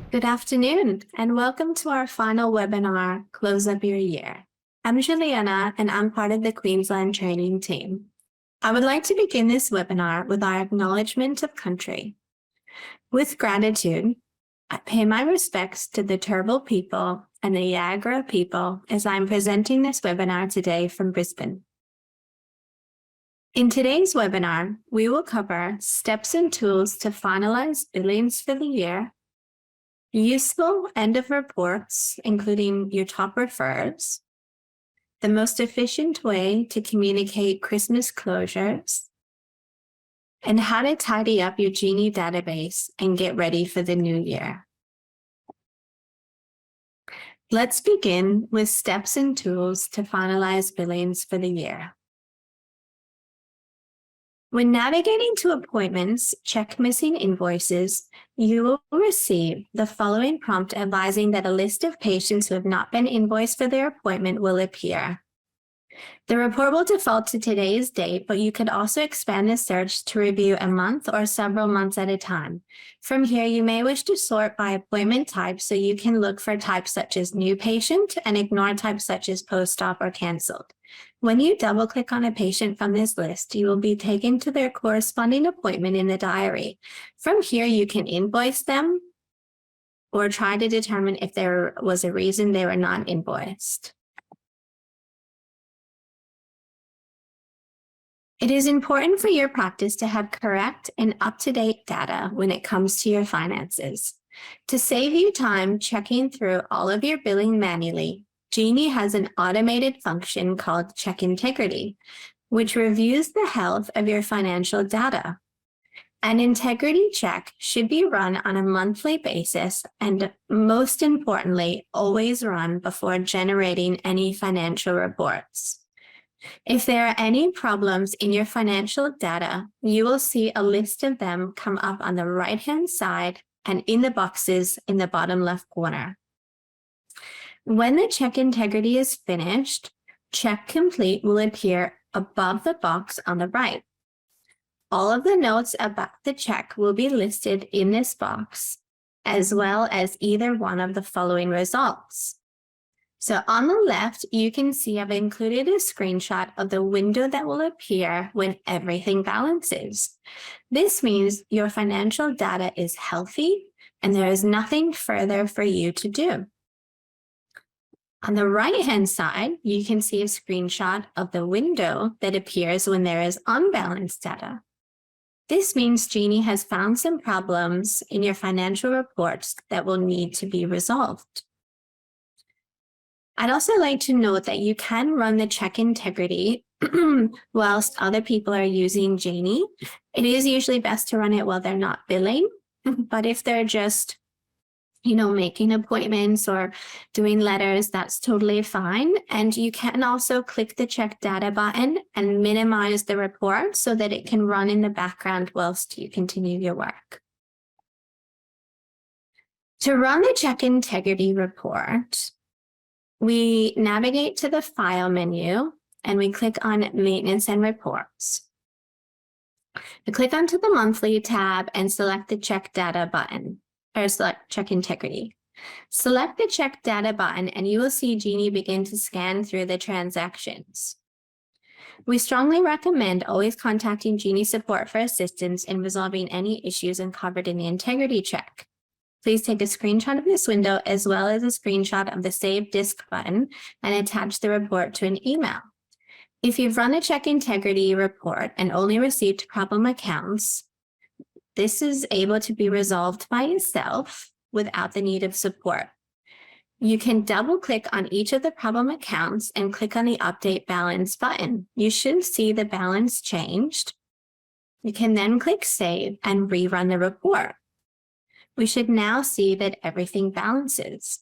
Good afternoon, and welcome to our final webinar, Close Up Your Year. I'm Juliana, and I'm part of the Queensland training team. I would like to begin this webinar with our acknowledgement of country. With gratitude, I pay my respects to the Turrbal people and the Yagara people as I'm presenting this webinar today from Brisbane. In today's webinar, we will cover steps and tools to finalise billings for the year, useful end of reports, including your top refers, the most efficient way to communicate Christmas closures, and how to tidy up your Genie database and get ready for the new year. Let's begin with steps and tools to finalize billings for the year. When navigating to appointments, check missing invoices, you will receive the following prompt advising that a list of patients who have not been invoiced for their appointment will appear. The report will default to today's date, but you could also expand the search to review a month or several months at a time. From here, you may wish to sort by appointment type, so you can look for types such as new patient and ignore types such as post-op or canceled. When you double-click on a patient from this list, you will be taken to their corresponding appointment in the diary. From here, you can invoice them or try to determine if there was a reason they were not invoiced. It is important for your practice to have correct and up-to-date data when it comes to your finances. To save you time checking through all of your billing manually, Genie has an automated function called Check Integrity, which reviews the health of your financial data. An integrity check should be run on a monthly basis and, most importantly, always run before generating any financial reports. If there are any problems in your financial data, you will see a list of them come up on the right-hand side and in the boxes in the bottom left corner. When the check integrity is finished, Check Complete will appear above the box on the right. All of the notes about the check will be listed in this box, as well as either one of the following results. So on the left, you can see I've included a screenshot of the window that will appear when everything balances. This means your financial data is healthy and there is nothing further for you to do. On the right-hand side, you can see a screenshot of the window that appears when there is unbalanced data. This means Genie has found some problems in your financial reports that will need to be resolved. I'd also like to note that you can run the check integrity whilst other people are using Genie. It is usually best to run it while they're not billing, but if they're just, making appointments or doing letters, that's totally fine. And you can also click the check data button and minimize the report so that it can run in the background whilst you continue your work. To run the check integrity report, we navigate to the File menu and we click on Maintenance and Reports. We click onto the Monthly tab and select the Check Data button, or select Check Integrity. Select the Check Data button and you will see Genie begin to scan through the transactions. We strongly recommend always contacting Genie support for assistance in resolving any issues uncovered in the integrity check. Please take a screenshot of this window as well as a screenshot of the Save Disk button and attach the report to an email. If you've run a check integrity report and only received problem accounts, this is able to be resolved by itself without the need of support. You can double-click on each of the problem accounts and click on the Update Balance button. You should see the balance changed. You can then click Save and rerun the report. We should now see that everything balances.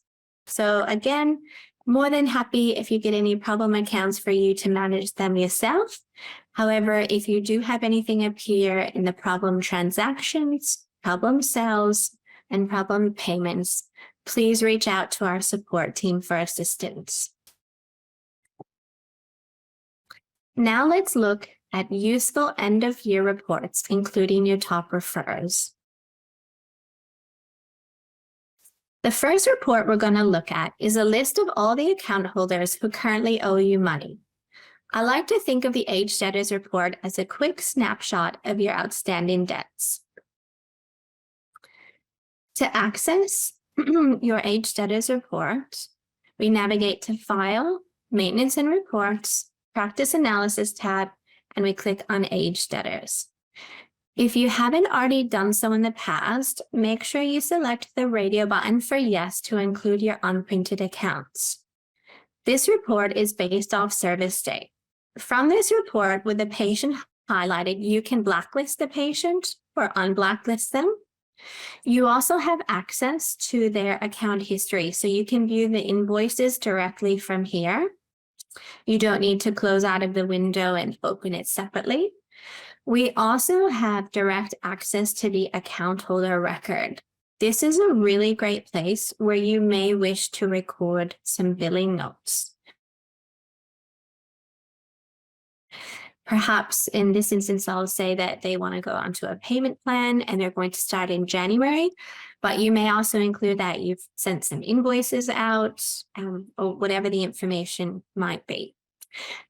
So again, more than happy if you get any problem accounts for you to manage them yourself. However, if you do have anything appear in the problem transactions, problem sales, and problem payments, please reach out to our support team for assistance. Now let's look at useful end-of-year reports, including your top refers. The first report we're going to look at is a list of all the account holders who currently owe you money. I like to think of the age debtors report as a quick snapshot of your outstanding debts. To access your age debtors report, we navigate to File, Maintenance and Reports, Practice Analysis tab, and we click on Age Debtors. If you haven't already done so in the past, make sure you select the radio button for yes to include your unprinted accounts. This report is based off service date. From this report, with the patient highlighted, you can blacklist the patient or unblacklist them. You also have access to their account history, so you can view the invoices directly from here. You don't need to close out of the window and open it separately. We also have direct access to the account holder record. This is a really great place where you may wish to record some billing notes. Perhaps in this instance, I'll say that they want to go onto a payment plan and they're going to start in January, but you may also include that you've sent some invoices out or whatever the information might be.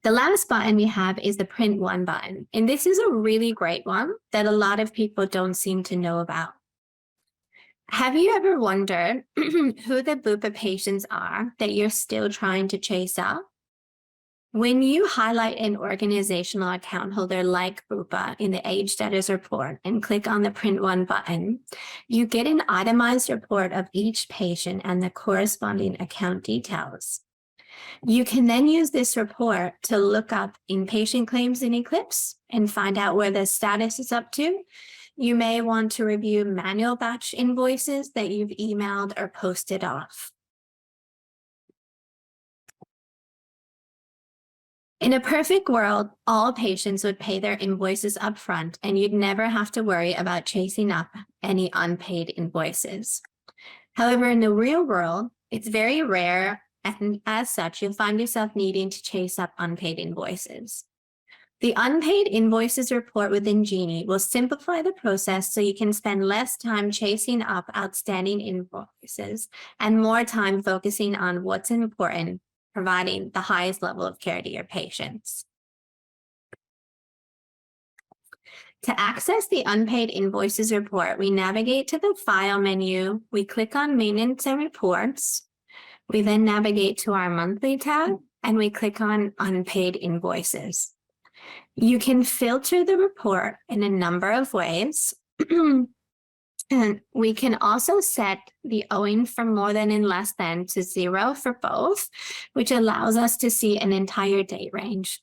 The last button we have is the print one button, and this is a really great one that a lot of people don't seem to know about. Have you ever wondered who the Bupa patients are that you're still trying to chase up? When you highlight an organizational account holder like Bupa in the Age Debtors report and click on the Print One button, you get an itemized report of each patient and the corresponding account details. You can then use this report to look up inpatient claims in Eclipse and find out where the status is up to. You may want to review manual batch invoices that you've emailed or posted off. In a perfect world, all patients would pay their invoices up front, and you'd never have to worry about chasing up any unpaid invoices. However, in the real world, it's very rare, and as such, you'll find yourself needing to chase up unpaid invoices. The unpaid invoices report within Genie will simplify the process so you can spend less time chasing up outstanding invoices and more time focusing on what's important, providing the highest level of care to your patients. To access the unpaid invoices report, we navigate to the File menu, we click on Maintenance and Reports, we then navigate to our Monthly tab, and we click on Unpaid Invoices. You can filter the report in a number of ways. And we can also set the owing from more than and less than to 0 for both, which allows us to see an entire date range.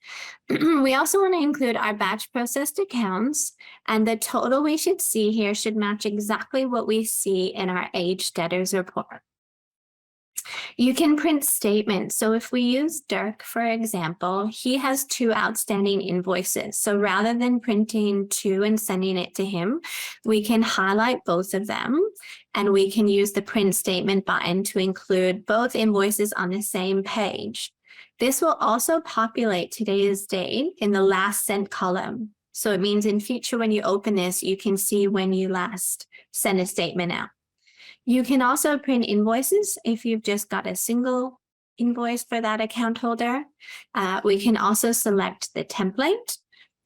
We also want to include our batch processed accounts, and the total we should see here should match exactly what we see in our age debtors report. You can print statements. So if we use Dirk, for example, he has 2 outstanding invoices. So rather than printing 2 and sending it to him, we can highlight both of them, and we can use the print statement button to include both invoices on the same page. This will also populate today's date in the last sent column. So it means in future, when you open this, you can see when you last sent a statement out. You can also print invoices if you've just got a single invoice for that account holder. We can also select the template.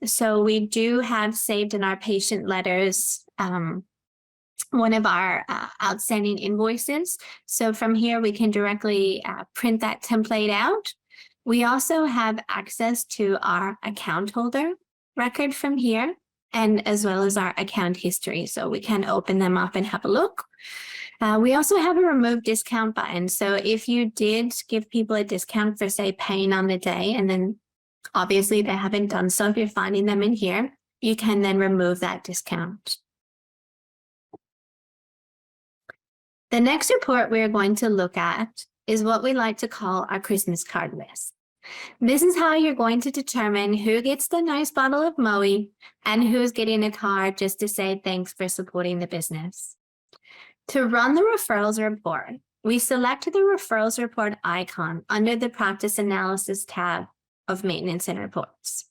So we do have saved in our patient letters one of our outstanding invoices. So from here, we can directly print that template out. We also have access to our account holder record from here, and as well as our account history. So we can open them up and have a look. We also have a remove discount button. So if you did give people a discount for, say, paying on the day, and then obviously they haven't done so, if you're finding them in here, you can then remove that discount. The next report we're going to look at is what we like to call our Christmas card list. This is how you're going to determine who gets the nice bottle of Moe and who's getting a card just to say thanks for supporting the business. To run the referrals report, we select the referrals report icon under the Practice Analysis tab of Maintenance and Reports.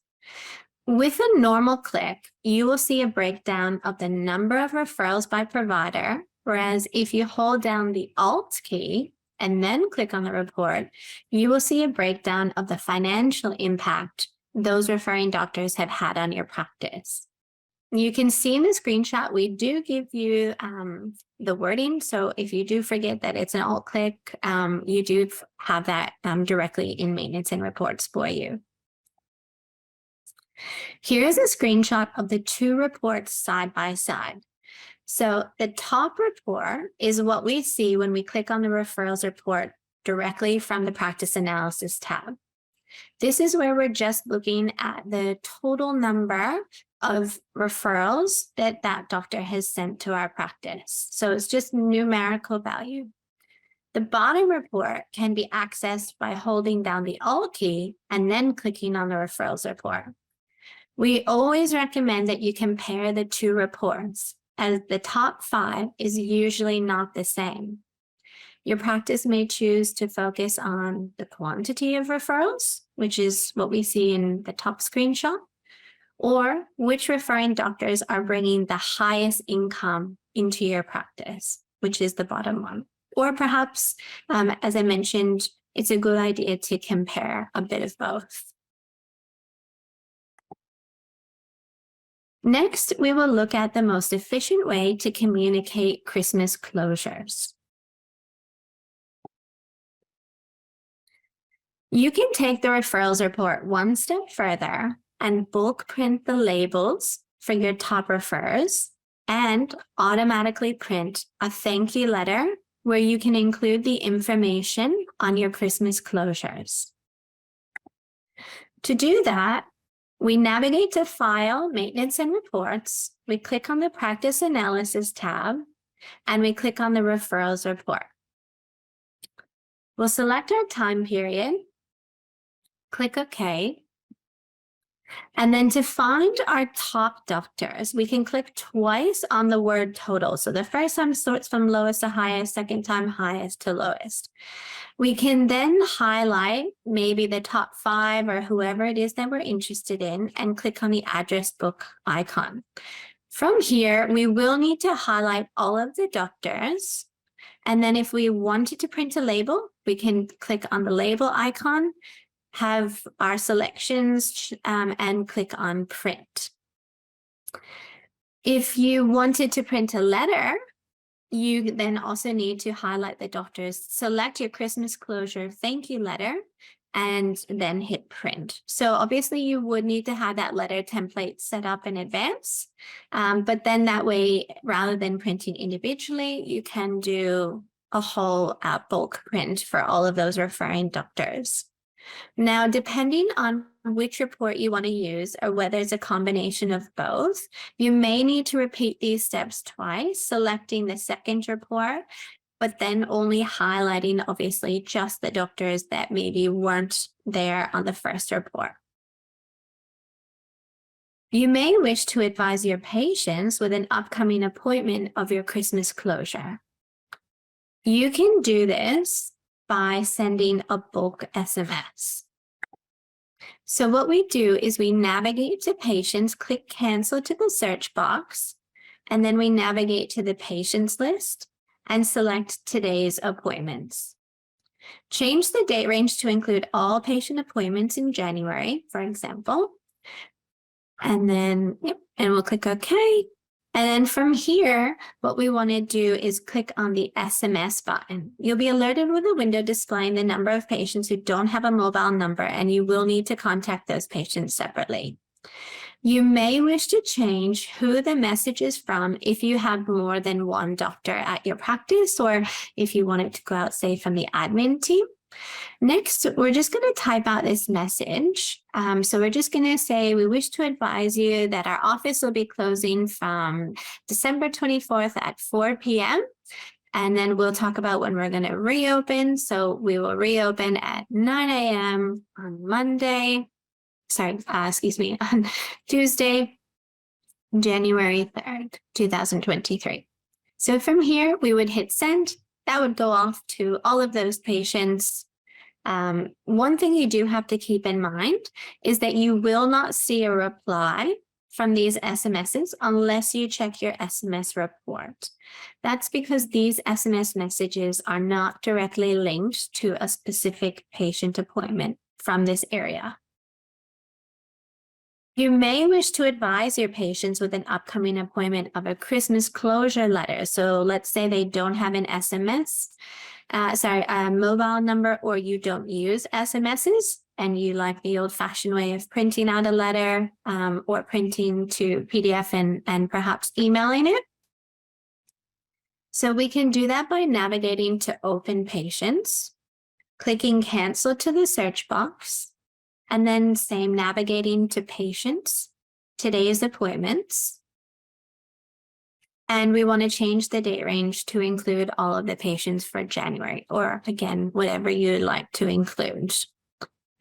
With a normal click, you will see a breakdown of the number of referrals by provider Whereas if you hold down the Alt key and then click on the report, you will see a breakdown of the financial impact those referring doctors have had on your practice. You can see in the screenshot, we do give you the wording. So if you do forget that it's an alt click, you do have that directly in maintenance and reports for you. Here's a screenshot of the two reports side by side. So the top report is what we see when we click on the referrals report directly from the practice analysis tab. This is where we're just looking at the total number of referrals that doctor has sent to our practice. So it's just numerical value. The bottom report can be accessed by holding down the Alt key and then clicking on the referrals report. We always recommend that you compare the two reports, as the top 5 is usually not the same. Your practice may choose to focus on the quantity of referrals, which is what we see in the top screenshot, or which referring doctors are bringing the highest income into your practice, which is the bottom one. Or perhaps, as I mentioned, it's a good idea to compare a bit of both. Next, we will look at the most efficient way to communicate Christmas closures. You can take the referrals report one step further and bulk print the labels for your top refers and automatically print a thank you letter where you can include the information on your Christmas closures. To do that, we navigate to File, Maintenance and Reports. We click on the Practice Analysis tab, and we click on the Referrals Report. We'll select our time period, click OK, and then to find our top doctors, we can click twice on the word total. So the first time sorts from lowest to highest, second time highest to lowest. We can then highlight maybe the top 5 or whoever it is that we're interested in and click on the address book icon. From here, we will need to highlight all of the doctors. And then if we wanted to print a label, we can click on the label icon, have our selections and click on print. If you wanted to print a letter, you then also need to highlight the doctors, select your Christmas closure thank you letter, and then hit print. So obviously you would need to have that letter template set up in advance, but then that way, rather than printing individually, you can do a whole bulk print for all of those referring doctors. Now, depending on which report you want to use or whether it's a combination of both, you may need to repeat these steps twice, selecting the second report, but then only highlighting, obviously, just the doctors that maybe weren't there on the first report. You may wish to advise your patients with an upcoming appointment of your Christmas closure. You can do this by sending a bulk SMS. So what we do is we navigate to patients, click cancel to the search box, and then we navigate to the patients list and select today's appointments. Change the date range to include all patient appointments in January, for example. And then, and we'll click OK. And then from here, what we want to do is click on the SMS button. You'll be alerted with a window displaying the number of patients who don't have a mobile number, and you will need to contact those patients separately. You may wish to change who the message is from if you have more than one doctor at your practice, or if you want it to go out, say, from the admin team. Next, we're just going to type out this message. So we're just going to say, we wish to advise you that our office will be closing from December 24th at 4 p.m. And then we'll talk about when we're going to reopen. So we will reopen at 9 a.m. on Monday. On Tuesday, January 3rd, 2023. So from here, we would hit send. That would go off to all of those patients. One thing you do have to keep in mind is that you will not see a reply from these SMSs unless you check your SMS report. That's because these SMS messages are not directly linked to a specific patient appointment from this area. You may wish to advise your patients with an upcoming appointment of a Christmas closure letter. So let's say they don't have an a mobile number, or you don't use SMSs and you like the old-fashioned way of printing out a letter or printing to PDF and perhaps emailing it. So we can do that by navigating to Open Patients, clicking Cancel to the search box, and then navigating to Patients, Today's Appointments. And we want to change the date range to include all of the patients for January, or again, whatever you'd like to include.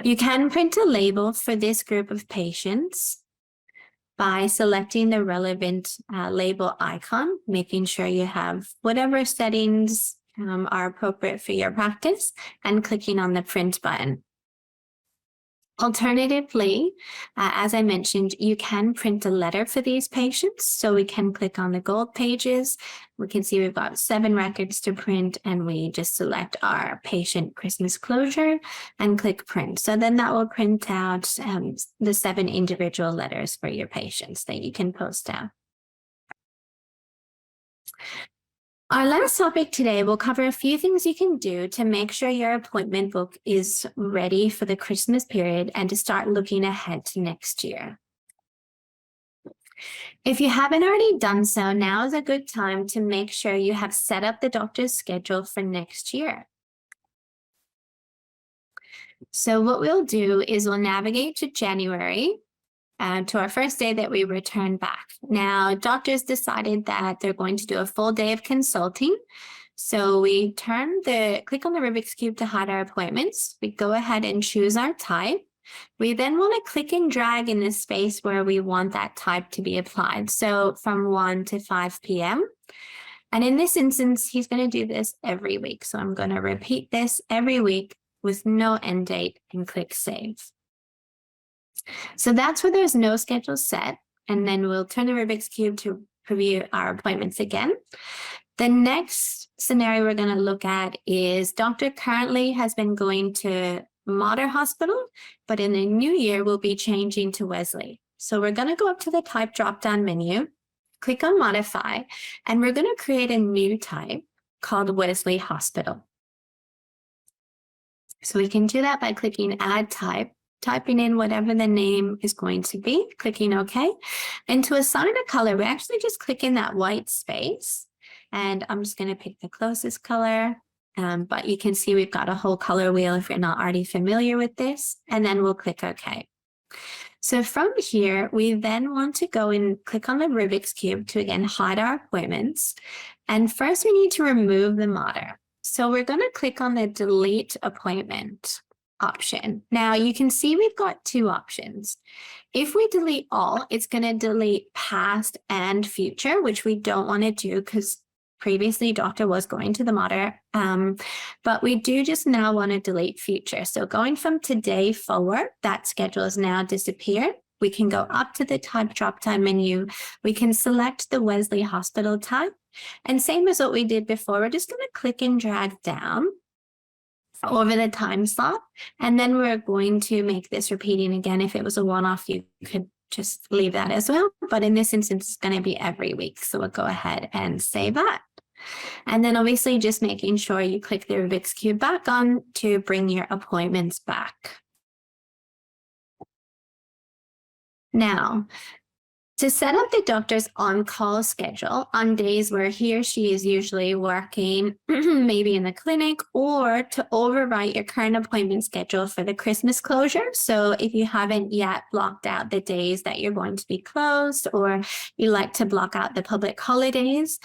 You can print a label for this group of patients by selecting the relevant label icon, making sure you have whatever settings are appropriate for your practice, and clicking on the print button. Alternatively, as I mentioned, you can print a letter for these patients. So we can click on the gold pages. We can see we've got 7 records to print, and we just select our patient Christmas closure and click print. So then that will print out the 7 individual letters for your patients that you can post out. Our last topic today will cover a few things you can do to make sure your appointment book is ready for the Christmas period and to start looking ahead to next year. If you haven't already done so, now is a good time to make sure you have set up the doctor's schedule for next year. So what we'll do is we'll navigate to January, to our first day that we return back. Now, doctors decided that they're going to do a full day of consulting. So we click on the Rubik's Cube to hide our appointments. We go ahead and choose our type. We then want to click and drag in the space where we want that type to be applied. So from 1 to 5 p.m. And in this instance, he's going to do this every week. So I'm going to repeat this every week with no end date and click Save. So that's where there's no schedule set. And then we'll turn the Rubik's Cube to preview our appointments again. The next scenario we're going to look at is doctor currently has been going to Mater Hospital, but in the new year, we'll be changing to Wesley. So we're going to go up to the type drop-down menu, click on Modify, and we're going to create a new type called Wesley Hospital. So we can do that by clicking Add Type, typing in whatever the name is going to be, clicking OK. And to assign a color, we actually just click in that white space. And I'm just going to pick the closest color. But you can see we've got a whole color wheel if you're not already familiar with this. And then we'll click OK. So from here, we then want to go and click on the Rubik's Cube to, again, hide our appointments. And first, we need to remove the Mater. So we're going to click on the Delete Appointment option. Now you can see we've got 2 options. If we delete all, it's going to delete past and future, which we don't want to do because previously doctor was going to the Mater. But we do just now want to delete future. So going from today forward, that schedule has now disappeared. We can go up to the type drop-down menu. We can select the Wesley Hospital type. And same as what we did before, we're just going to click and drag down over the time slot. And then we're going to make this repeating again. If it was a one-off, you could just leave that as well. But in this instance, it's going to be every week. So we'll go ahead and save that. And then obviously just making sure you click the Rubik's Cube back on to bring your appointments back. Now, to set up the doctor's on-call schedule on days where he or she is usually working, maybe in the clinic, or to overwrite your current appointment schedule for the Christmas closure. So if you haven't yet blocked out the days that you're going to be closed, or you like to block out the public holidays,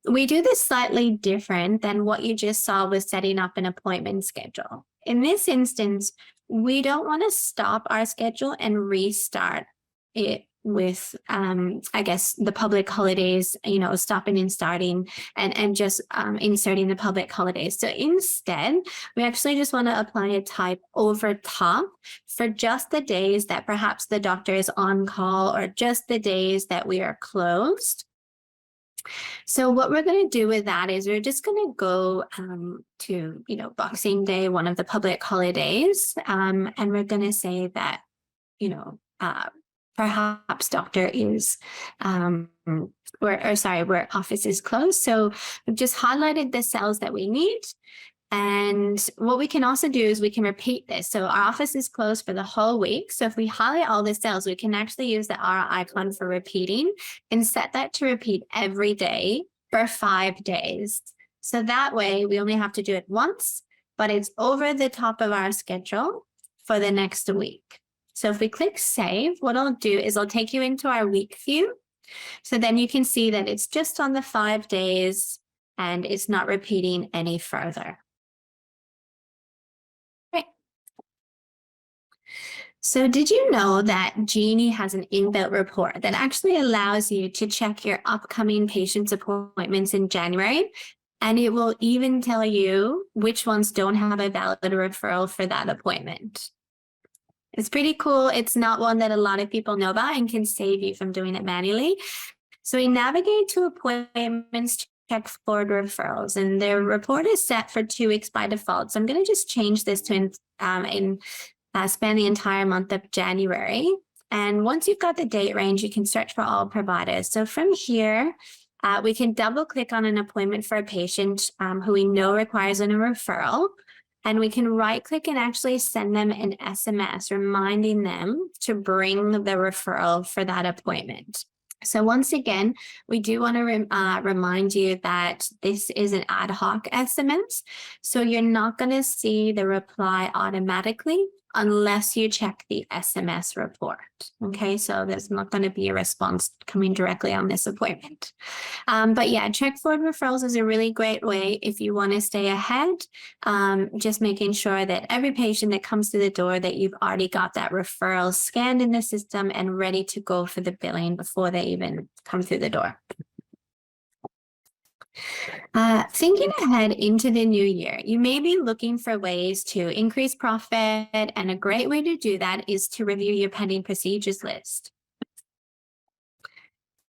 we do this slightly different than what you just saw with setting up an appointment schedule. In this instance, we don't want to stop our schedule and restart it with, I guess, the public holidays, stopping and starting and just inserting the public holidays. So instead, we actually just want to apply a type over top for just the days that perhaps the doctor is on call or just the days that we are closed. So what we're going to do with that is we're just going to go to, Boxing Day, one of the public holidays, and we're going to say that, perhaps doctor is, where office is closed. So we've just highlighted the cells that we need. And what we can also do is we can repeat this. So our office is closed for the whole week. So if we highlight all the cells, we can actually use the arrow icon for repeating and set that to repeat every day for 5 days. So that way we only have to do it once, but it's over the top of our schedule for the next week. So if we click save, what I'll do is I'll take you into our week view. So then you can see that it's just on the 5 days and it's not repeating any further. So did you know that Genie has an inbuilt report that actually allows you to check your upcoming patient's appointments in January, and it will even tell you which ones don't have a valid referral for that appointment? It's pretty cool. It's not one that a lot of people know about and can save you from doing it manually. So we navigate to appointments to check forward referrals, and the report is set for 2 weeks by default. So I'm going to just change this to span the entire month of January. And once you've got the date range, you can search for all providers. So from here, we can double click on an appointment for a patient who we know requires a referral. And we can right click and actually send them an SMS reminding them to bring the referral for that appointment. So once again, we do want to remind you that this is an ad hoc SMS. So you're not going to see the reply automatically unless you check the SMS report. Okay, so there's not going to be a response coming directly on this appointment. But yeah, check forward referrals is a really great way if you want to stay ahead, just making sure that every patient that comes to the door that you've already got that referral scanned in the system and ready to go for the billing before they even come through the door. Thinking ahead into the new year, you may be looking for ways to increase profit, and a great way to do that is to review your pending procedures list.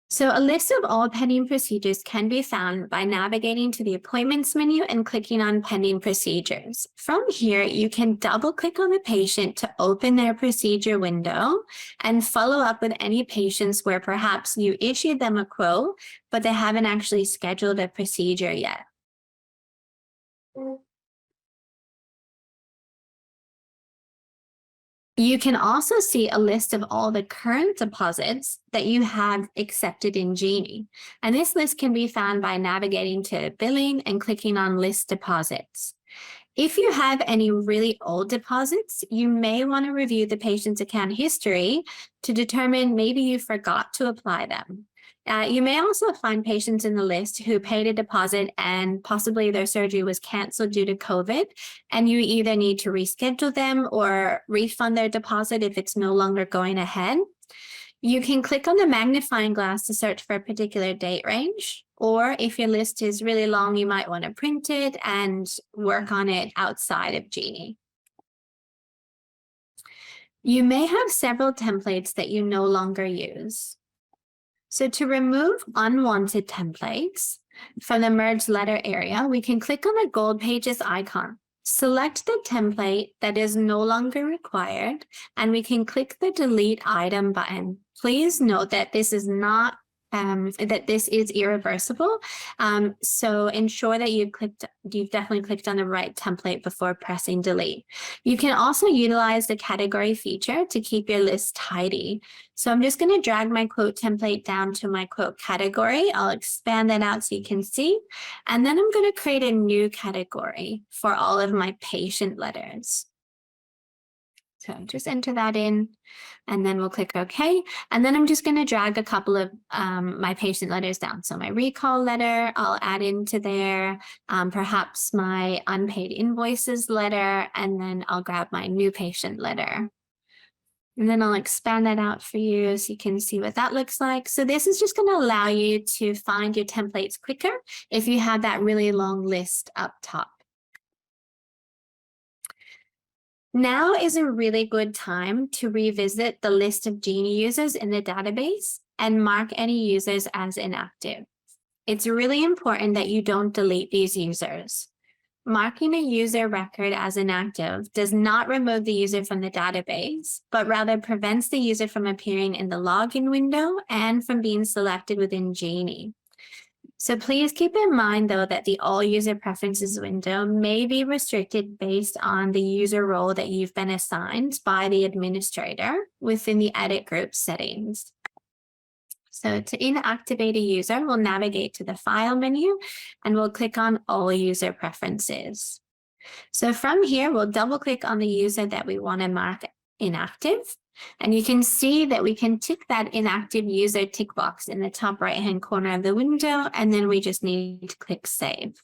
So a list of all pending procedures can be found by navigating to the appointments menu and clicking on pending procedures. From here, you can double click on the patient to open their procedure window and follow up with any patients where perhaps you issued them a quote, but they haven't actually scheduled a procedure yet. You can also see a list of all the current deposits that you have accepted in Genie. And this list can be found by navigating to billing and clicking on list deposits. If you have any really old deposits, you may want to review the patient's account history to determine maybe you forgot to apply them. You may also find patients in the list who paid a deposit and possibly their surgery was canceled due to COVID, and you either need to reschedule them or refund their deposit if it's no longer going ahead. You can click on the magnifying glass to search for a particular date range, or if your list is really long, you might want to print it and work on it outside of Genie. You may have several templates that you no longer use. So to remove unwanted templates from the merge letter area, we can click on the gold pages icon. Select the template that is no longer required, and we can click the delete item button. Please note that this is not that this is irreversible. So ensure that you've definitely clicked on the right template before pressing delete. You can also utilize the category feature to keep your list tidy. So I'm just going to drag my quote template down to my quote category. I'll expand that out so you can see. And then I'm going to create a new category for all of my patient letters. So just enter that in, and then we'll click OK. And then I'm just going to drag a couple of my patient letters down. So my recall letter, I'll add into there, perhaps my unpaid invoices letter, and then I'll grab my new patient letter. And then I'll expand that out for you so you can see what that looks like. So this is just going to allow you to find your templates quicker if you have that really long list up top. Now is a really good time to revisit the list of Genie users in the database and mark any users as inactive. It's really important that you don't delete these users. Marking a user record as inactive does not remove the user from the database, but rather prevents the user from appearing in the login window and from being selected within Genie. So please keep in mind, though, that the All User Preferences window may be restricted based on the user role that you've been assigned by the administrator within the Edit Group settings. So to inactivate a user, we'll navigate to the File menu and we'll click on All User Preferences. So from here, we'll double click on the user that we want to mark inactive. And you can see that we can tick that inactive user tick box in the top right-hand corner of the window, and then we just need to click Save.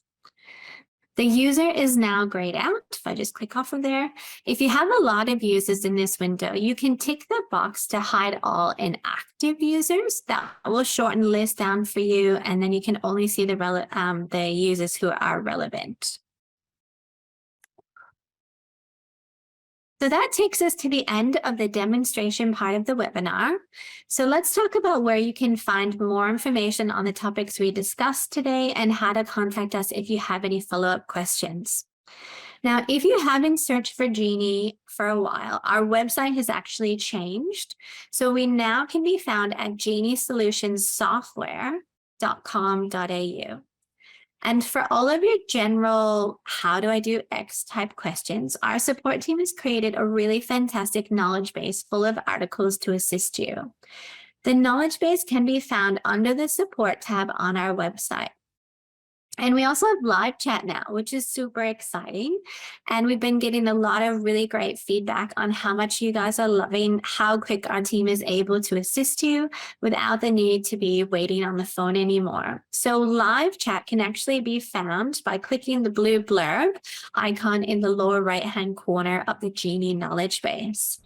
The user is now grayed out. If I just click off of there, if you have a lot of users in this window, you can tick the box to hide all inactive users. That will shorten the list down for you, and then you can only see the users who are relevant. So that takes us to the end of the demonstration part of the webinar. So let's talk about where you can find more information on the topics we discussed today and how to contact us if you have any follow-up questions. Now, if you haven't searched for Genie for a while, our website has actually changed. So we now can be found at geniesolutionssoftware.com.au. And for all of your general, how do I do X type questions, our support team has created a really fantastic knowledge base full of articles to assist you. The knowledge base can be found under the support tab on our website. And we also have live chat now, which is super exciting. And we've been getting a lot of really great feedback on how much you guys are loving how quick our team is able to assist you without the need to be waiting on the phone anymore. So live chat can actually be found by clicking the blue blurb icon in the lower right-hand corner of the Genie knowledge base.